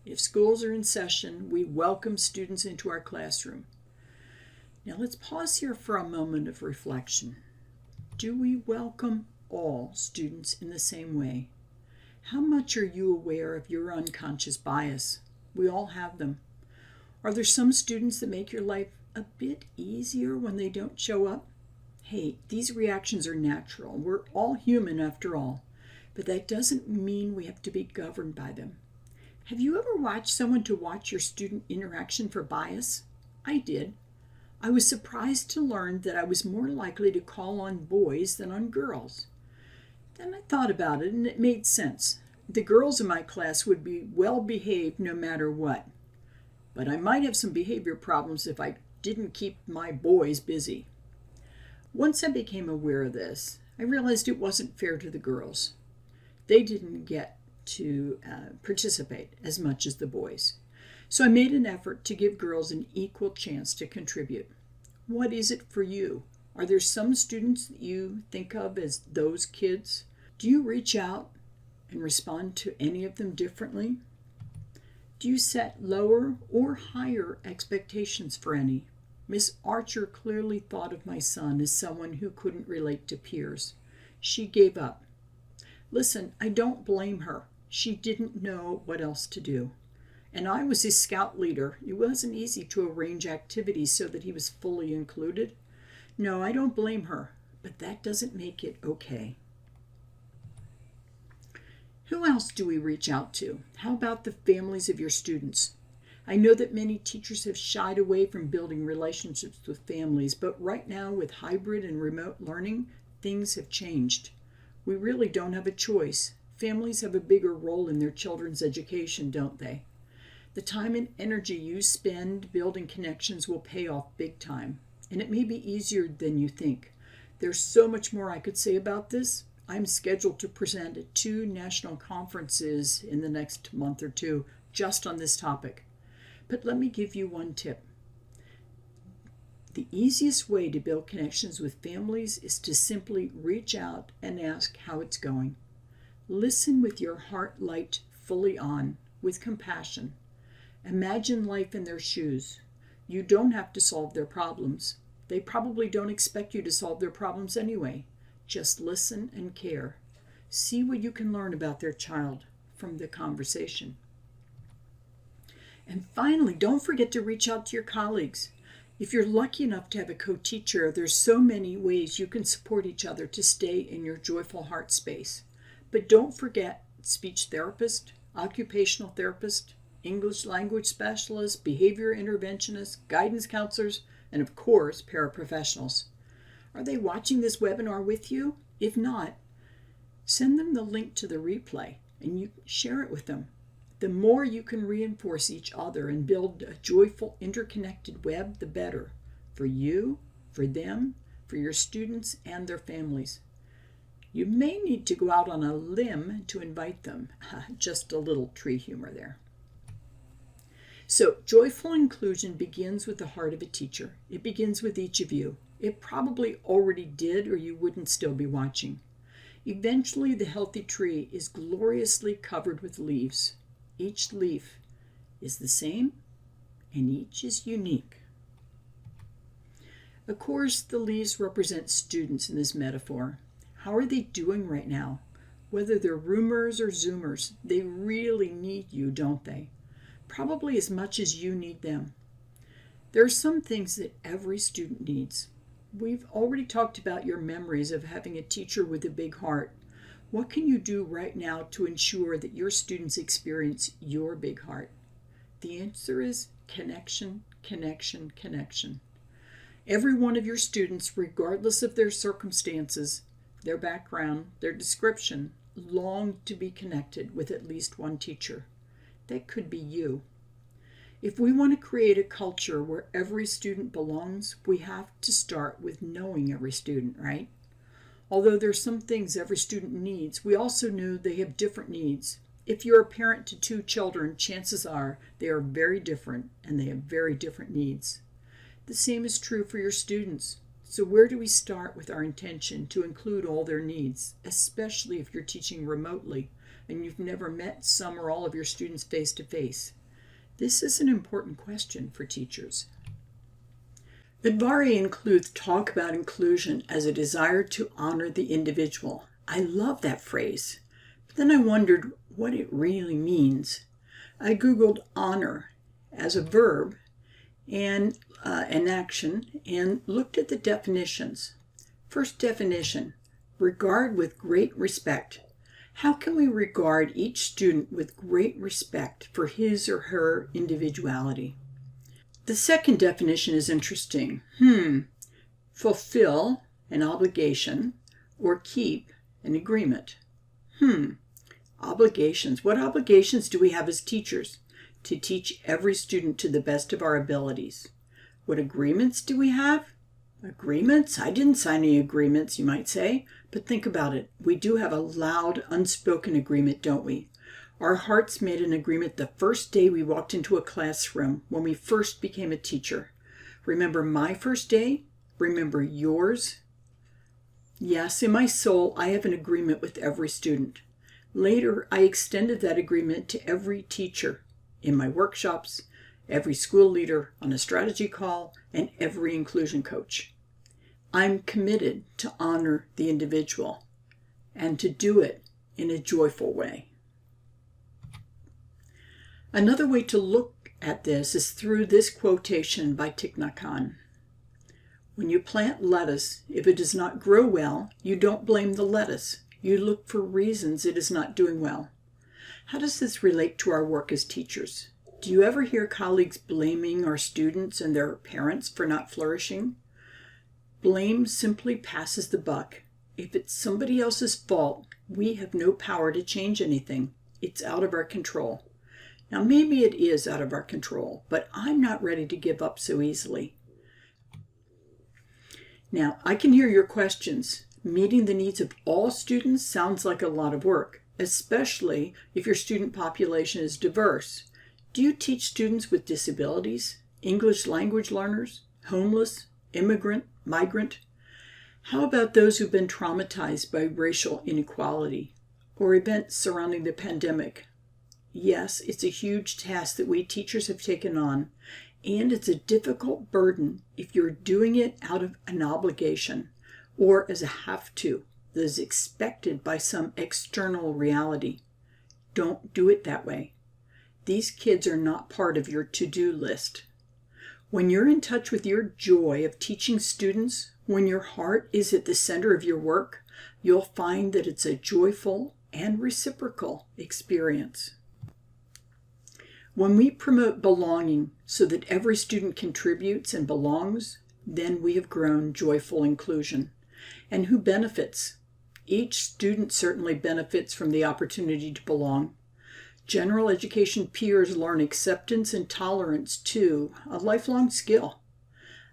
If schools are in session, we welcome students into our classroom. Now let's pause here for a moment of reflection. Do we welcome all students in the same way? How much are you aware of your unconscious bias? We all have them. Are there some students that make your life a bit easier when they don't show up? Hey, these reactions are natural. We're all human after all, but that doesn't mean we have to be governed by them. Have you ever watched someone to watch your student interaction for bias? I did. I was surprised to learn that I was more likely to call on boys than on girls. Then I thought about it and it made sense. The girls in my class would be well behaved no matter what. But I might have some behavior problems if I didn't keep my boys busy. Once I became aware of this, I realized it wasn't fair to the girls. They didn't get to participate as much as the boys. So I made an effort to give girls an equal chance to contribute. What is it for you? Are there some students that you think of as those kids? Do you reach out and respond to any of them differently? Do you set lower or higher expectations for any? Miss Archer clearly thought of my son as someone who couldn't relate to peers. She gave up. Listen, I don't blame her. She didn't know what else to do. And I was his scout leader. It wasn't easy to arrange activities so that he was fully included. No, I don't blame her, but that doesn't make it okay. Who else do we reach out to? How about the families of your students? I know that many teachers have shied away from building relationships with families, but right now with hybrid and remote learning, things have changed. We really don't have a choice. Families have a bigger role in their children's education, don't they? The time and energy you spend building connections will pay off big time, and it may be easier than you think. There's so much more I could say about this. I'm scheduled to present at 2 national conferences in the next month or two just on this topic. But let me give you one tip. The easiest way to build connections with families is to simply reach out and ask how it's going. Listen with your heart light fully on, with compassion. Imagine life in their shoes. You don't have to solve their problems. They probably don't expect you to solve their problems anyway. Just listen and care. See what you can learn about their child from the conversation. And finally, don't forget to reach out to your colleagues. If you're lucky enough to have a co-teacher, there's so many ways you can support each other to stay in your joyful heart space. But don't forget speech therapist, occupational therapist, English language specialists, behavior interventionists, guidance counselors, and of course, paraprofessionals. Are they watching this webinar with you? If not, send them the link to the replay and you share it with them. The more you can reinforce each other and build a joyful, interconnected web, the better. For you, for them, for your students, and their families. You may need to go out on a limb to invite them. Just a little tree humor there. So, joyful inclusion begins with the heart of a teacher. It begins with each of you. It probably already did, or you wouldn't still be watching. Eventually, the healthy tree is gloriously covered with leaves. Each leaf is the same, and each is unique. Of course, the leaves represent students in this metaphor. How are they doing right now? Whether they're roomers or zoomers, they really need you, don't they? Probably as much as you need them. There are some things that every student needs. We've already talked about your memories of having a teacher with a big heart. What can you do right now to ensure that your students experience your big heart? The answer is connection, connection, connection. Every one of your students, regardless of their circumstances, their background, their description, long to be connected with at least one teacher. That could be you. If we want to create a culture where every student belongs, we have to start with knowing every student, right? Although there's some things every student needs, we also know they have different needs. If you're a parent to 2 children, chances are they are very different and they have very different needs. The same is true for your students. So where do we start with our intention to include all their needs, especially if you're teaching remotely and you've never met some or all of your students face to face? This is an important question for teachers. Advari includes talk about inclusion as a desire to honor the individual. I love that phrase. But then I wondered what it really means. I Googled honor as a verb and an action and looked at the definitions. First definition, regard with great respect. How can we regard each student with great respect for his or her individuality? The second definition is interesting. Fulfill, an obligation, or keep, an agreement. Obligations. What obligations do we have as teachers? To teach every student to the best of our abilities. What agreements do we have? Agreements? I didn't sign any agreements, you might say. But think about it. We do have a loud, unspoken agreement, don't we? Our hearts made an agreement the first day we walked into a classroom when we first became a teacher. Remember my first day? Remember yours? Yes, in my soul, I have an agreement with every student. Later, I extended that agreement to every teacher in my workshops, every school leader on a strategy call, and every inclusion coach. I'm committed to honor the individual and to do it in a joyful way. Another way to look at this is through this quotation by Thich Nhat Hanh. When you plant lettuce, if it does not grow well, you don't blame the lettuce. You look for reasons it is not doing well. How does this relate to our work as teachers? Do you ever hear colleagues blaming our students and their parents for not flourishing? Blame simply passes the buck. If it's somebody else's fault, we have no power to change anything. It's out of our control. Now, maybe it is out of our control, but I'm not ready to give up so easily. Now, I can hear your questions. Meeting the needs of all students sounds like a lot of work, especially if your student population is diverse. Do you teach students with disabilities, English language learners, homeless, immigrant, migrant? How about those who've been traumatized by racial inequality or events surrounding the pandemic? Yes, it's a huge task that we teachers have taken on, and it's a difficult burden if you're doing it out of an obligation or as a have-to that is expected by some external reality. Don't do it that way. These kids are not part of your to-do list. When you're in touch with your joy of teaching students, when your heart is at the center of your work, you'll find that it's a joyful and reciprocal experience. When we promote belonging so that every student contributes and belongs, then we have grown joyful inclusion. And who benefits? Each student certainly benefits from the opportunity to belong. General education peers learn acceptance and tolerance too, a lifelong skill.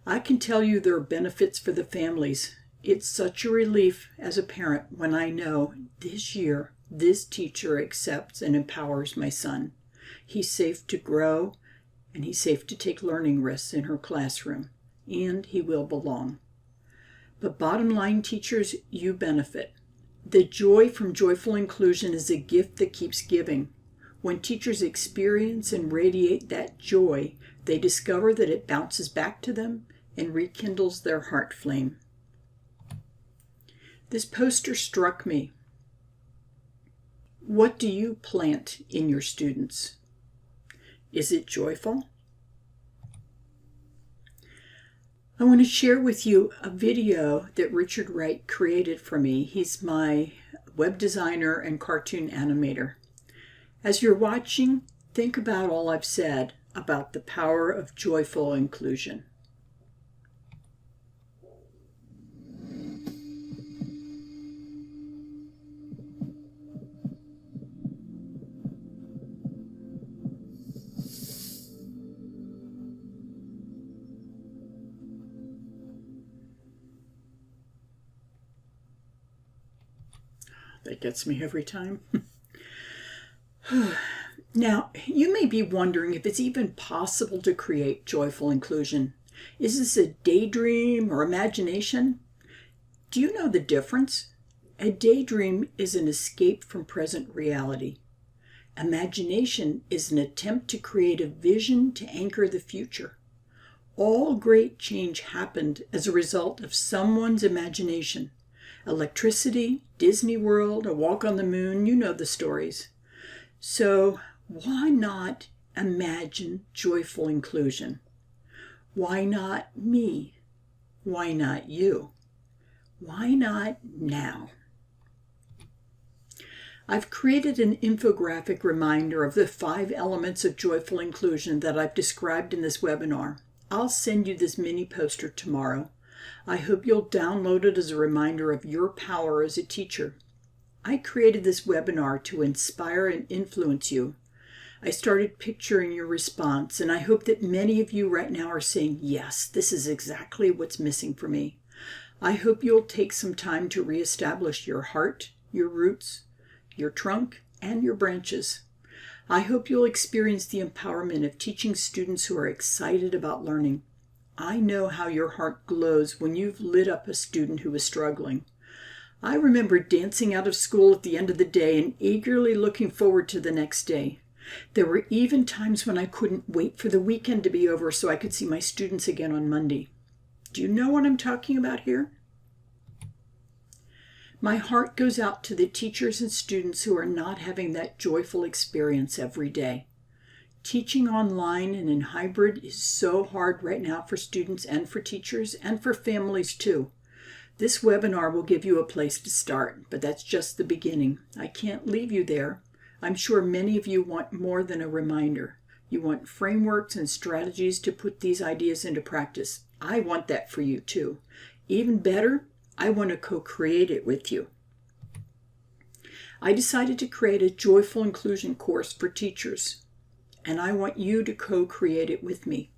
I can tell you there are benefits for the families. It's such a relief as a parent when I know this year this teacher accepts and empowers my son. He's safe to grow, and he's safe to take learning risks in her classroom, and he will belong. But bottom line, teachers, you benefit. The joy from joyful inclusion is a gift that keeps giving. When teachers experience and radiate that joy, they discover that it bounces back to them and rekindles their heart flame. This poster struck me. What do you plant in your students? Is it joyful? I want to share with you a video that Richard Wright created for me. He's my web designer and cartoon animator. As you're watching, think about all I've said about the power of joyful inclusion. That gets me every time. Now, you may be wondering if it's even possible to create joyful inclusion. Is this a daydream or imagination? Do you know the difference? A daydream is an escape from present reality. Imagination is an attempt to create a vision to anchor the future. All great change happened as a result of someone's imagination. Electricity, Disney World, a walk on the moon, you know the stories. So why not imagine joyful inclusion? Why not me? Why not you? Why not now? I've created an infographic reminder of the 5 elements of joyful inclusion that I've described in this webinar. I'll send you this mini poster tomorrow. I hope you'll download it as a reminder of your power as a teacher. I created this webinar to inspire and influence you. I started picturing your response, and I hope that many of you right now are saying, yes, this is exactly what's missing for me. I hope you'll take some time to reestablish your heart, your roots, your trunk, and your branches. I hope you'll experience the empowerment of teaching students who are excited about learning. I know how your heart glows when you've lit up a student who is struggling. I remember dancing out of school at the end of the day and eagerly looking forward to the next day. There were even times when I couldn't wait for the weekend to be over so I could see my students again on Monday. Do you know what I'm talking about here? My heart goes out to the teachers and students who are not having that joyful experience every day. Teaching online and in hybrid is so hard right now for students and for teachers and for families too. This webinar will give you a place to start, but that's just the beginning. I can't leave you there. I'm sure many of you want more than a reminder. You want frameworks and strategies to put these ideas into practice. I want that for you too. Even better, I want to co-create it with you. I decided to create a joyful inclusion course for teachers, and I want you to co-create it with me.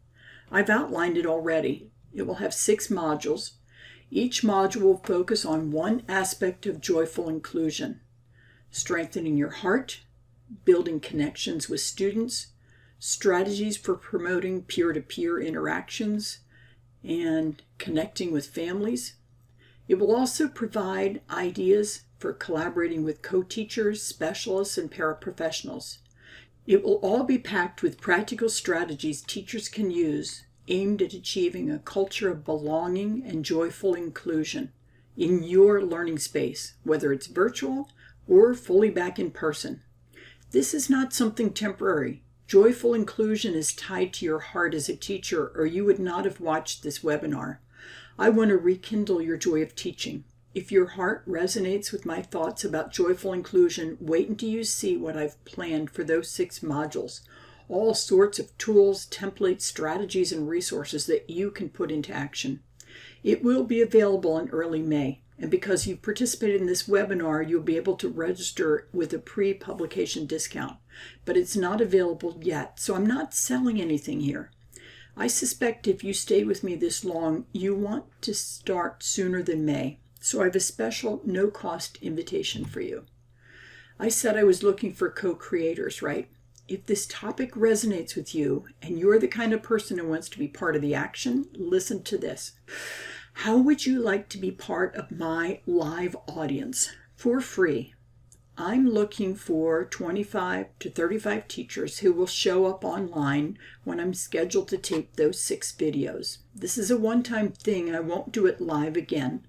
I've outlined it already. It will have 6 modules. Each module will focus on one aspect of joyful inclusion: strengthening your heart, building connections with students, strategies for promoting peer-to-peer interactions, and connecting with families. It will also provide ideas for collaborating with co-teachers, specialists, and paraprofessionals. It will all be packed with practical strategies teachers can use aimed at achieving a culture of belonging and joyful inclusion in your learning space, whether it's virtual or fully back in person. This is not something temporary. Joyful inclusion is tied to your heart as a teacher, or you would not have watched this webinar. I want to rekindle your joy of teaching. If your heart resonates with my thoughts about joyful inclusion, wait until you see what I've planned for those 6 modules. All sorts of tools, templates, strategies, and resources that you can put into action. It will be available in early May, and because you've participated in this webinar, you'll be able to register with a pre-publication discount. But it's not available yet, so I'm not selling anything here. I suspect if you stay with me this long, you want to start sooner than May. So I have a special no-cost invitation for you. I said I was looking for co-creators, right? If this topic resonates with you and you're the kind of person who wants to be part of the action, listen to this. How would you like to be part of my live audience for free? I'm looking for 25 to 35 teachers who will show up online when I'm scheduled to tape those 6 videos. This is a one-time thing and I won't do it live again.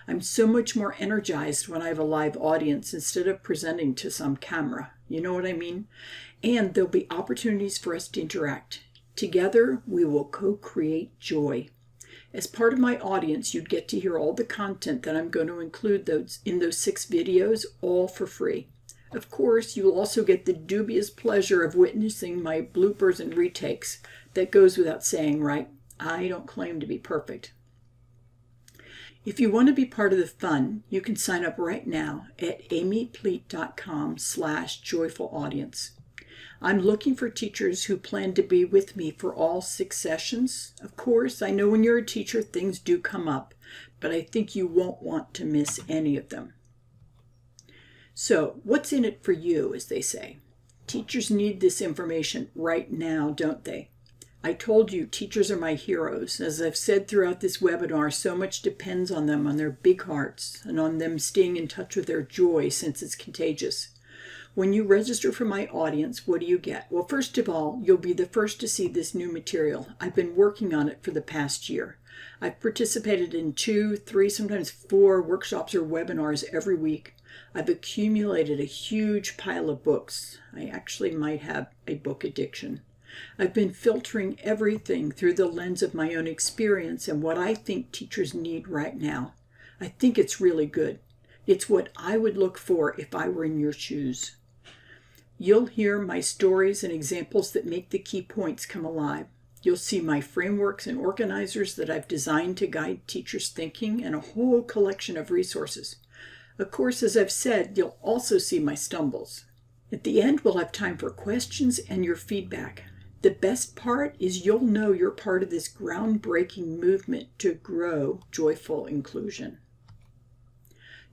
I'm so much more energized when I have a live audience instead of presenting to some camera. You know what I mean? And there'll be opportunities for us to interact. Together, we will co-create joy. As part of my audience, you'd get to hear all the content that I'm going to include in those 6 videos, all for free. Of course, you'll also get the dubious pleasure of witnessing my bloopers and retakes. That goes without saying, right? I don't claim to be perfect. If you want to be part of the fun, you can sign up right now at amypleet.com/joyfulaudience. I'm looking for teachers who plan to be with me for all 6 sessions. Of course, I know when you're a teacher, things do come up, but I think you won't want to miss any of them. So, what's in it for you, as they say? Teachers need this information right now, don't they? I told you teachers are my heroes. As I've said throughout this webinar, so much depends on them, on their big hearts, and on them staying in touch with their joy since it's contagious. When you register for my audience, what do you get? Well, first of all, you'll be the first to see this new material. I've been working on it for the past year. I've participated in 2, 3, sometimes 4 workshops or webinars every week. I've accumulated a huge pile of books. I actually might have a book addiction. I've been filtering everything through the lens of my own experience and what I think teachers need right now. I think it's really good. It's what I would look for if I were in your shoes. You'll hear my stories and examples that make the key points come alive. You'll see my frameworks and organizers that I've designed to guide teachers' thinking, and a whole collection of resources. Of course, as I've said, you'll also see my stumbles. At the end, we'll have time for questions and your feedback. The best part is you'll know you're part of this groundbreaking movement to grow joyful inclusion.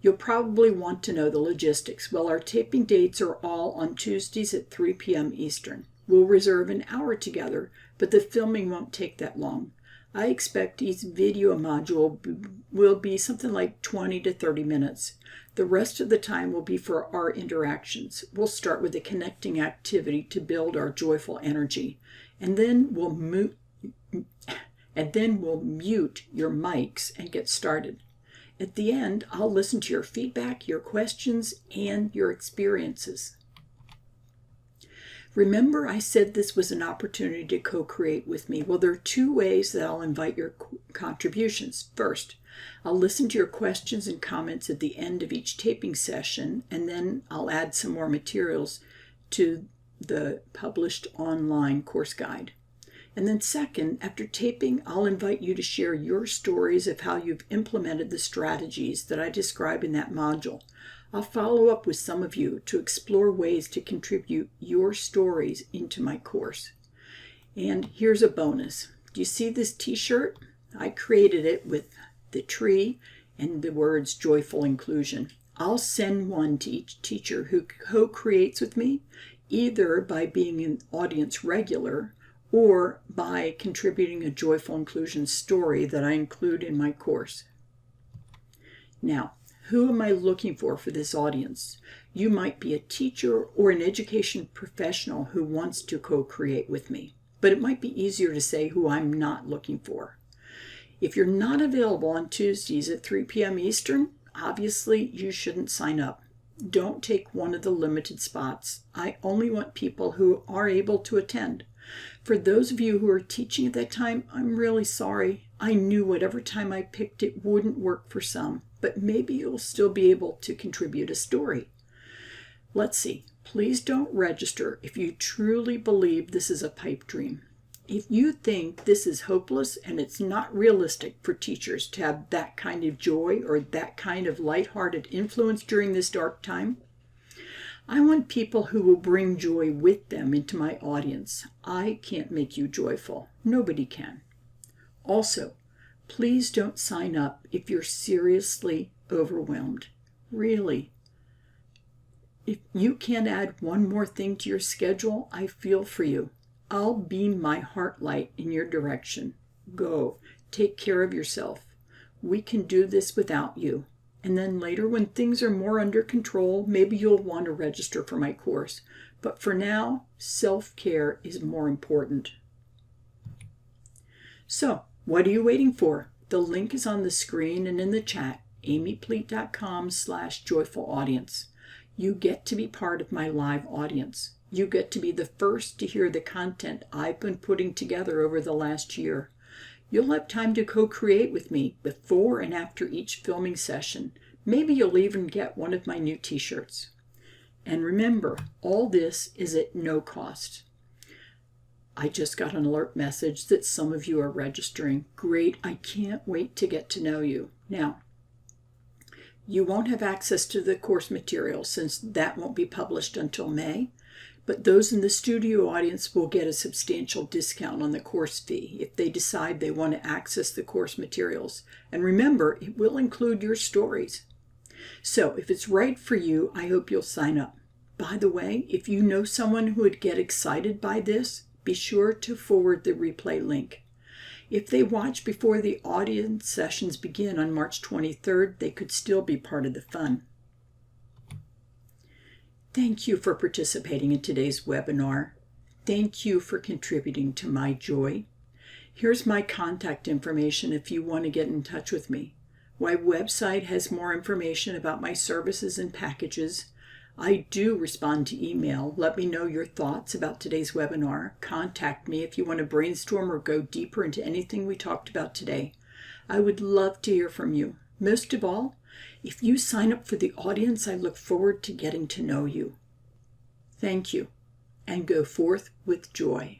You'll probably want to know the logistics. Well, our taping dates are all on Tuesdays at 3 p.m. Eastern. We'll reserve an hour together, but the filming won't take that long. I expect each video module will be something like 20 to 30 minutes. The rest of the time will be for our interactions. We'll start with a connecting activity to build our joyful energy, and then we'll mute your mics and get started. At the end, I'll listen to your feedback, your questions, and your experiences. Remember, I said this was an opportunity to co-create with me. Well, there are 2 ways that I'll invite your contributions. First, I'll listen to your questions and comments at the end of each taping session, and then I'll add some more materials to the published online course guide. And then second, after taping, I'll invite you to share your stories of how you've implemented the strategies that I describe in that module. I'll follow up with some of you to explore ways to contribute your stories into my course. And here's a bonus. Do you see this t-shirt? I created it with the tree and the words joyful inclusion. I'll send one to each teacher who co-creates with me, either by being an audience regular or by contributing a joyful inclusion story that I include in my course. Now, who am I looking for this audience? You might be a teacher or an education professional who wants to co-create with me, but it might be easier to say who I'm not looking for. If you're not available on Tuesdays at 3 p.m. Eastern, obviously you shouldn't sign up. Don't take one of the limited spots. I only want people who are able to attend. For those of you who are teaching at that time, I'm really sorry. I knew whatever time I picked it wouldn't work for some, but maybe you'll still be able to contribute a story. Let's see. Please don't register if you truly believe this is a pipe dream. If you think this is hopeless and it's not realistic for teachers to have that kind of joy or that kind of lighthearted influence during this dark time, I want people who will bring joy with them into my audience. I can't make you joyful. Nobody can. Also, please don't sign up if you're seriously overwhelmed. Really. If you can't add one more thing to your schedule, I feel for you. I'll beam my heart light in your direction. Go. Take care of yourself. We can do this without you. And then later, when things are more under control, maybe you'll want to register for my course. But for now, self-care is more important. So, what are you waiting for? The link is on the screen and in the chat, amypleet.com/joyfulaudience. You get to be part of my live audience. You get to be the first to hear the content I've been putting together over the last year. You'll have time to co-create with me before and after each filming session. Maybe you'll even get one of my new t-shirts. And remember, all this is at no cost. I just got an alert message that some of you are registering. Great, I can't wait to get to know you. Now, you won't have access to the course material since that won't be published until May, but those in the studio audience will get a substantial discount on the course fee if they decide they want to access the course materials. And remember, it will include your stories. So if it's right for you, I hope you'll sign up. By the way, if you know someone who would get excited by this, be sure to forward the replay link. If they watch before the audience sessions begin on March 23rd, they could still be part of the fun. Thank you for participating in today's webinar. Thank you for contributing to my joy. Here's my contact information if you want to get in touch with me. My website has more information about my services and packages. I do respond to email. Let me know your thoughts about today's webinar. Contact me if you want to brainstorm or go deeper into anything we talked about today. I would love to hear from you. Most of all, if you sign up for the audience, I look forward to getting to know you. Thank you, and go forth with joy.